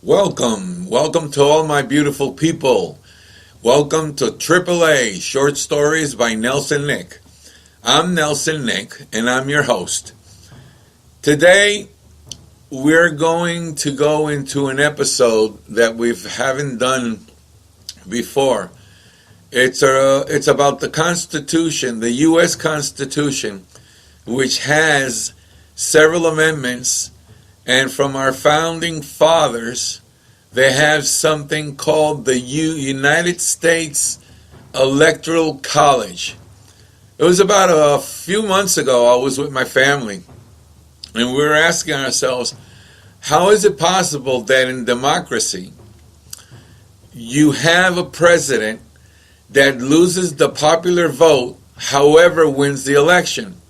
Welcome to all my beautiful people. Welcome to AAA Short Stories by Nelson Nick. I'm Nelson Nick, and I'm your host. Today, we're going to go into an episode that we haven't done before. It's about the Constitution, the U.S. Constitution, which has several amendments. And from our founding fathers, they have something called the United States Electoral College. It was about a few months ago, I was with my family, and we were asking ourselves, how is it possible that in democracy, you have a president that loses the popular vote, however wins the election?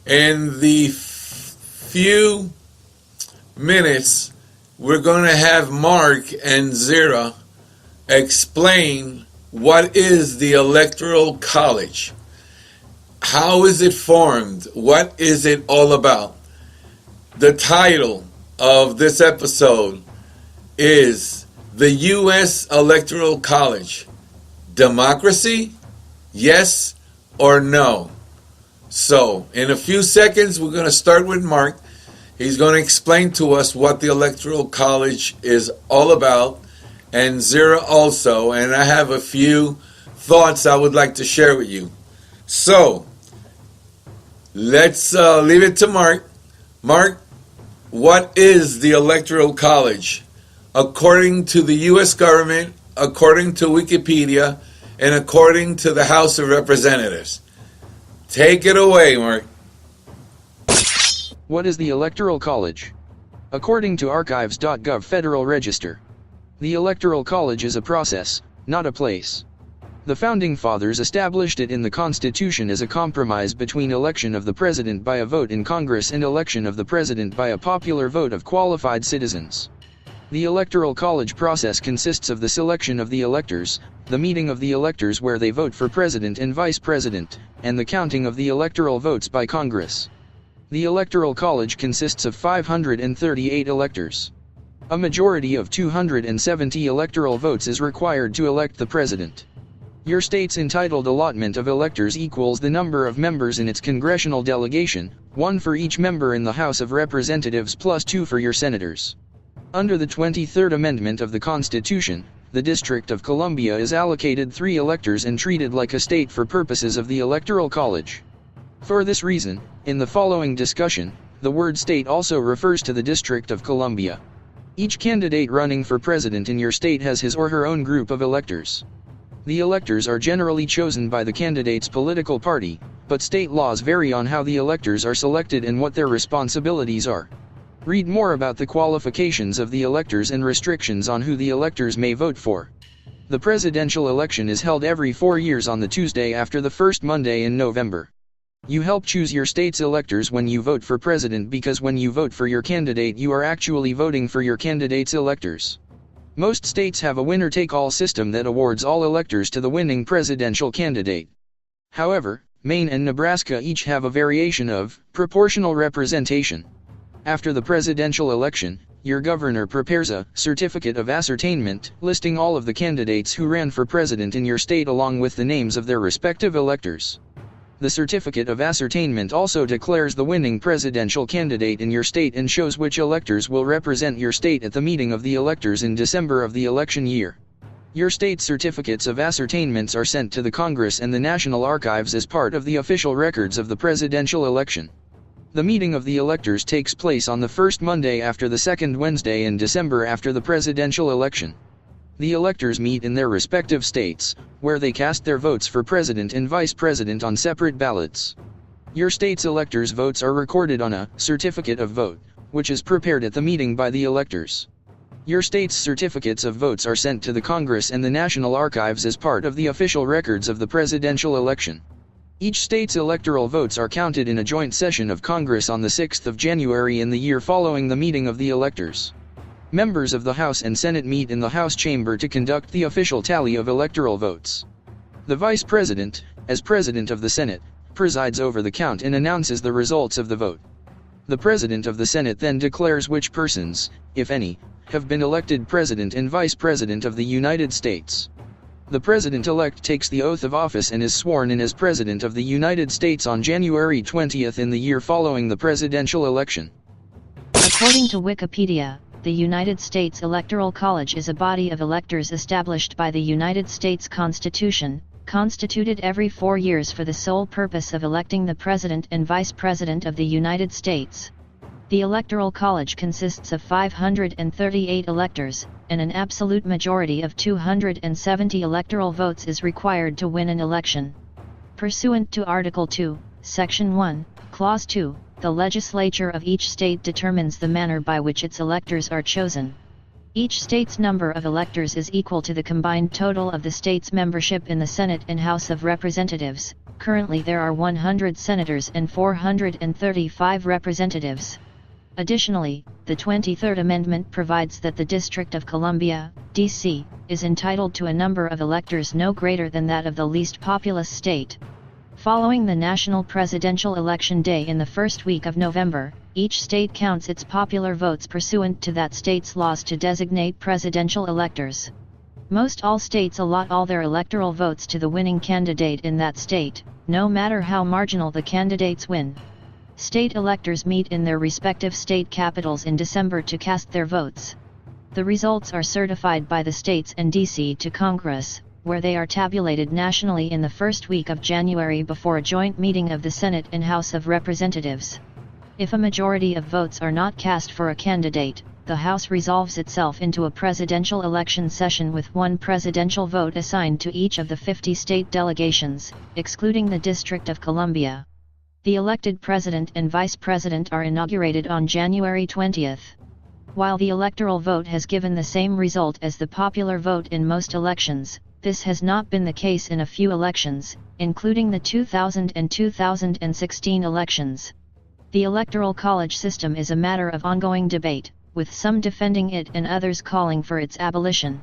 In the few minutes, we're going to have Mark and Zira explain what is the Electoral College. How is it formed? What is it all about? The title of this episode is the U.S. Electoral College. Democracy? Yes or no? So, in a few seconds, we're going to start with Mark. He's going to explain to us what the Electoral College is all about, and Zira also, and I have a few thoughts I would like to share with you. So, let's leave it to Mark. Mark, what is the Electoral College? According to the U.S. government, according to Wikipedia, and according to the House of Representatives. Take it away, Mark. What is the Electoral College? According to archives.gov Federal Register, the Electoral College is a process, not a place. The Founding Fathers established it in the Constitution as a compromise between election of the President by a vote in Congress and election of the President by a popular vote of qualified citizens. The Electoral College process consists of the selection of the electors, the meeting of the electors where they vote for President and Vice President, and the counting of the electoral votes by Congress. The Electoral College consists of 538 electors. A majority of 270 electoral votes is required to elect the president. Your state's entitled allotment of electors equals the number of members in its congressional delegation, one for each member in the House of Representatives plus two for your senators. Under the 23rd Amendment of the Constitution, the District of Columbia is allocated 3 electors and treated like a state for purposes of the Electoral College. For this reason, in the following discussion, the word state also refers to the District of Columbia. Each candidate running for president in your state has his or her own group of electors. The electors are generally chosen by the candidate's political party, but state laws vary on how the electors are selected and what their responsibilities are. Read more about the qualifications of the electors and restrictions on who the electors may vote for. The presidential election is held every 4 years on the Tuesday after the first Monday in November. You help choose your state's electors when you vote for president because when you vote for your candidate you are actually voting for your candidate's electors. Most states have a winner-take-all system that awards all electors to the winning presidential candidate. However, Maine and Nebraska each have a variation of proportional representation. After the presidential election, your governor prepares a certificate of ascertainment listing all of the candidates who ran for president in your state along with the names of their respective electors. The certificate of ascertainment also declares the winning presidential candidate in your state and shows which electors will represent your state at the meeting of the electors in December of the election year. Your state's certificates of ascertainments are sent to the Congress and the National Archives as part of the official records of the presidential election. The meeting of the electors takes place on the first Monday after the second Wednesday in December after the presidential election. The electors meet in their respective states, where they cast their votes for president and vice president on separate ballots. Your state's electors' votes are recorded on a certificate of vote, which is prepared at the meeting by the electors. Your state's certificates of votes are sent to the Congress and the National Archives as part of the official records of the presidential election. Each state's electoral votes are counted in a joint session of Congress on the 6th of January in the year following the meeting of the electors. Members of the House and Senate meet in the House chamber to conduct the official tally of electoral votes. The Vice President, as President of the Senate, presides over the count and announces the results of the vote. The President of the Senate then declares which persons, if any, have been elected President and Vice President of the United States. The President-elect takes the oath of office and is sworn in as President of the United States on January 20th in the year following the presidential election. According to Wikipedia, the United States Electoral College is a body of electors established by the United States Constitution, constituted every 4 years for the sole purpose of electing the President and Vice President of the United States. The Electoral College consists of 538 electors, and an absolute majority of 270 electoral votes is required to win an election. Pursuant to Article 2, Section 1, Clause 2, the legislature of each state determines the manner by which its electors are chosen. Each state's number of electors is equal to the combined total of the state's membership in the Senate and House of Representatives. Currently there are 100 senators and 435 representatives. Additionally, the 23rd Amendment provides that the District of Columbia, D.C., is entitled to a number of electors no greater than that of the least populous state. Following the national presidential election day in the first week of November, each state counts its popular votes pursuant to that state's laws to designate presidential electors. Most all states allot all their electoral votes to the winning candidate in that state, no matter how marginal the candidates win. State electors meet in their respective state capitals in December to cast their votes. The results are certified by the states and D.C. to Congress, where they are tabulated nationally in the first week of January before a joint meeting of the Senate and House of Representatives. If a majority of votes are not cast for a candidate, the House resolves itself into a presidential election session with one presidential vote assigned to each of the 50 state delegations, excluding the District of Columbia. The elected president and vice president are inaugurated on January 20th. While the electoral vote has given the same result as the popular vote in most elections, this has not been the case in a few elections, including the 2000 and 2016 elections. The Electoral College system is a matter of ongoing debate, with some defending it and others calling for its abolition.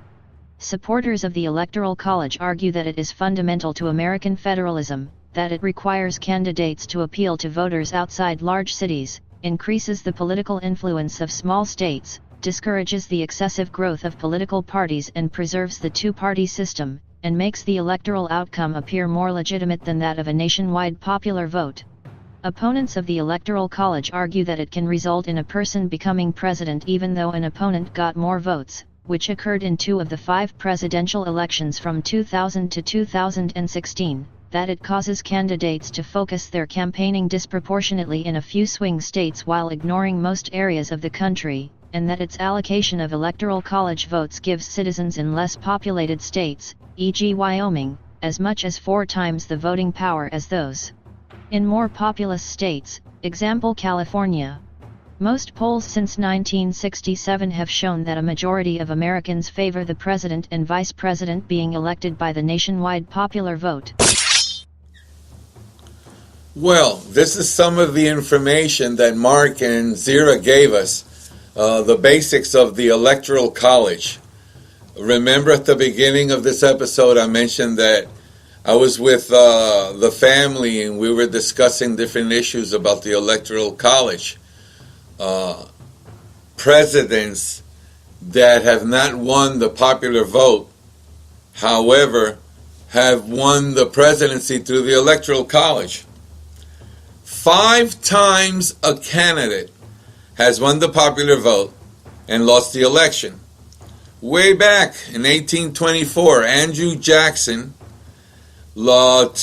Supporters of the Electoral College argue that it is fundamental to American federalism, that it requires candidates to appeal to voters outside large cities, increases the political influence of small states, discourages the excessive growth of political parties and preserves the two-party system, and makes the electoral outcome appear more legitimate than that of a nationwide popular vote. Opponents of the Electoral College argue that it can result in a person becoming president even though an opponent got more votes, which occurred in 2 of the 5 presidential elections from 2000 to 2016, that it causes candidates to focus their campaigning disproportionately in a few swing states while ignoring most areas of the country, and that its allocation of Electoral College votes gives citizens in less populated states, e.g. Wyoming, as much as 4 times the voting power as those in more populous states, example California. Most polls since 1967 have shown that a majority of Americans favor the president and vice president being elected by the nationwide popular vote. Well, this is some of the information that Mark and Zira gave us, the basics of the Electoral College. Remember at the beginning of this episode I mentioned that I was with the family and we were discussing different issues about the Electoral College. Presidents that have not won the popular vote, however, have won the presidency through the Electoral College. 5 times a candidate has won the popular vote and lost the election. Way back in 1824, Andrew Jackson lost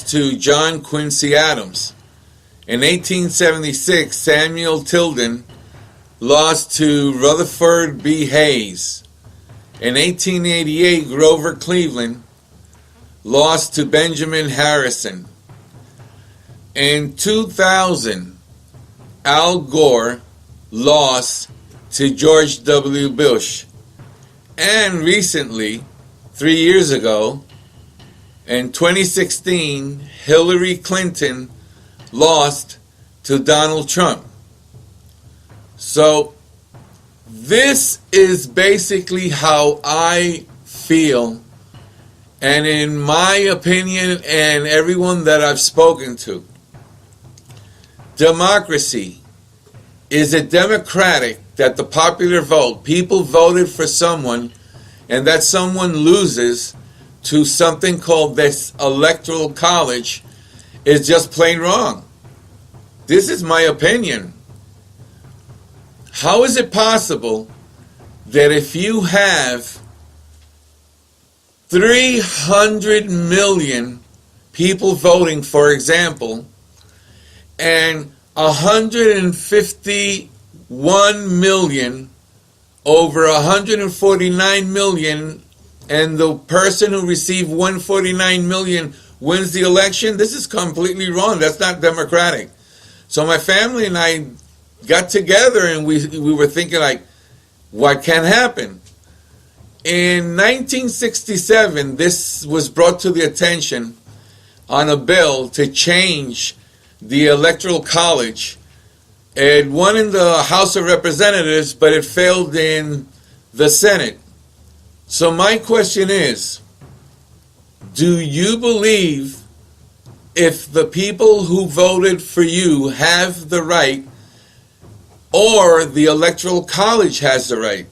to John Quincy Adams. In 1876, Samuel Tilden lost to Rutherford B. Hayes. In 1888, Grover Cleveland lost to Benjamin Harrison. In 2000, Al Gore lost to George W. Bush. And recently, 3 years ago, in 2016, Hillary Clinton lost to Donald Trump. So, this is basically how I feel, and in my opinion, and everyone that I've spoken to. Democracy is a democratic that the popular vote, people voted for someone, and that someone loses to something called this Electoral College, is just plain wrong. This is my opinion. How is it possible that if you have 300 million people voting, for example, and 151 million over 149 million, and the person who received 149 million wins the election? This is completely wrong. That's not democratic. So my family and I got together and we were thinking, like, what can happen? In 1967, this was brought to the attention on a bill to change the Electoral College. It won in the House of Representatives, but it failed in the Senate. So my question is, do you believe if the people who voted for you have the right, or the Electoral College has the right,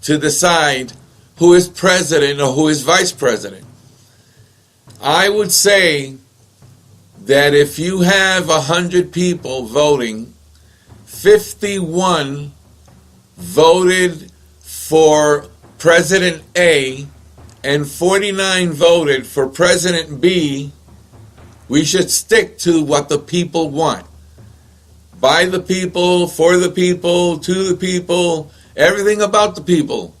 to decide who is president or who is vice president? I would say that if you have 100 people voting, 51 voted for President A and 49 voted for President B, we should stick to what the people want. By the people, for the people, to the people, everything about the people.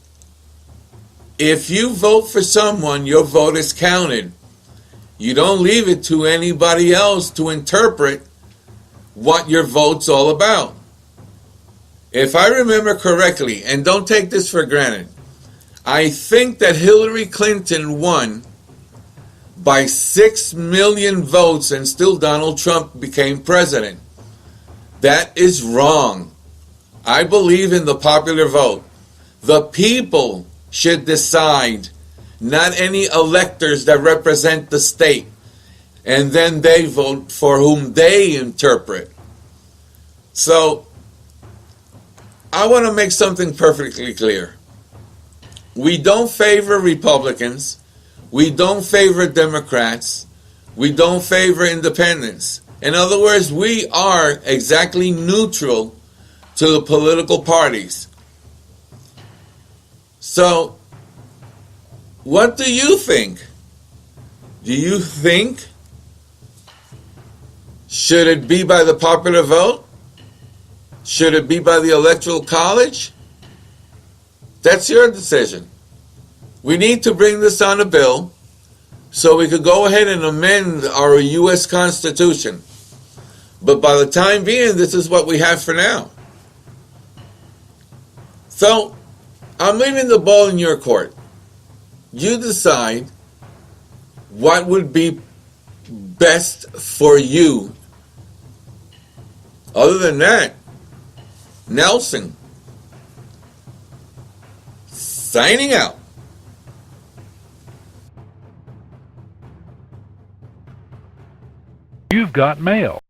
If you vote for someone, your vote is counted. You don't leave it to anybody else to interpret what your vote's all about. If I remember correctly, and don't take this for granted, I think that Hillary Clinton won by 6 million votes and still Donald Trump became president. That is wrong. I believe in the popular vote. The people should decide, not any electors that represent the state, and then they vote for whom they interpret. So, I want to make something perfectly clear. We don't favor Republicans. We don't favor Democrats. We don't favor independents. In other words, we are exactly neutral to the political parties. So, what do you think? Do you think, should it be by the popular vote? Should it be by the Electoral College? That's your decision. We need to bring this on a bill so we could go ahead and amend our U.S. Constitution. But by the time being, this is what we have for now. So, I'm leaving the ball in your court. You decide what would be best for you. Other than that, Nelson, signing out. You've got mail.